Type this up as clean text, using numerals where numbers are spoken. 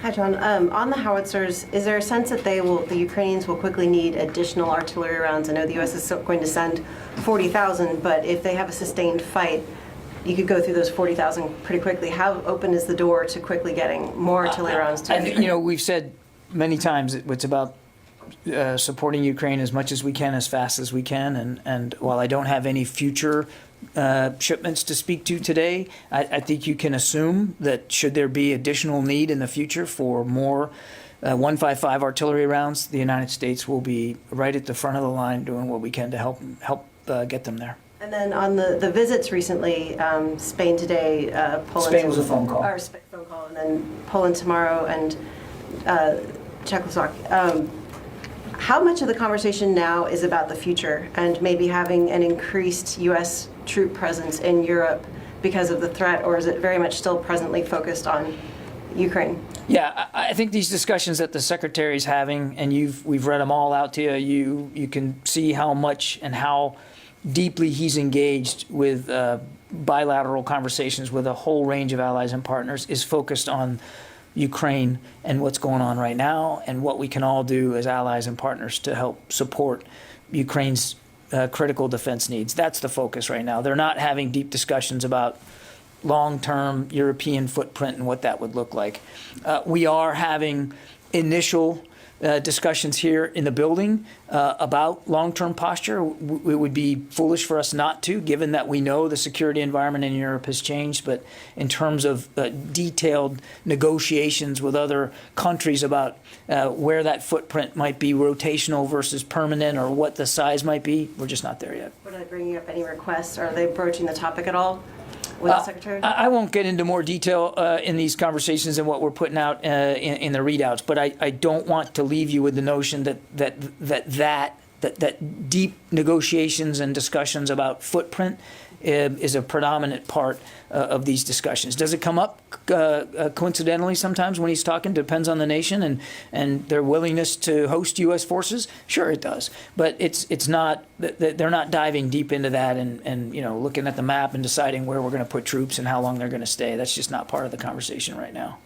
Hi, John. On the howitzers, is there a sense that the Ukrainians will quickly need additional artillery rounds? I know the U.S. is going to send 40,000, but if they have a sustained fight, you could go through those 40,000 pretty quickly. How open is the door to quickly getting more artillery rounds to Ukraine? We've said many times it's about supporting Ukraine as much as we can, as fast as we can. And while I don't have any future shipments to speak to today, I think you can assume that should there be additional need in the future for more 155 artillery rounds, the United States will be right at the front of the line doing what we can to help get them there. And then on the visits recently, Spain today, Poland. Spain was a phone call. Or phone call, and then Poland tomorrow, and Czechoslovakia. How much of the conversation now is about the future and maybe having an increased U.S. troop presence in Europe because of the threat, or is it very much still presently focused on Ukraine? Yeah, I think these discussions that the Secretary's having, and we've read them all out to you, you can see how much and how deeply he's engaged with bilateral conversations with a whole range of allies and partners, is focused on Ukraine and what's going on right now and what we can all do as allies and partners to help support Ukraine's critical defense needs. That's the focus right now. They're not having deep discussions about long-term European footprint and what that would look like. We are having initial discussions here in the building about long-term posture. It would be foolish for us not to, given that we know the security environment in Europe has changed. But in terms of detailed negotiations with other countries about where that footprint might be rotational versus permanent, or what the size might be, we're just not there yet. Are they bringing up any requests? Are they broaching the topic at all with the Secretary? I won't get into more detail in these conversations and what we're putting out in the readouts, but I don't want to leave you with the notion that deep negotiations and discussions about footprint is a predominant part of these discussions. Does it come up coincidentally sometimes when he's talking? Depends on the nation and their willingness to host U.S. forces. Sure, it does, but it's not. They're not diving deep into that and looking at the map and deciding where we're going to put troops and how long they're going to stay. That's just not part of the conversation right now.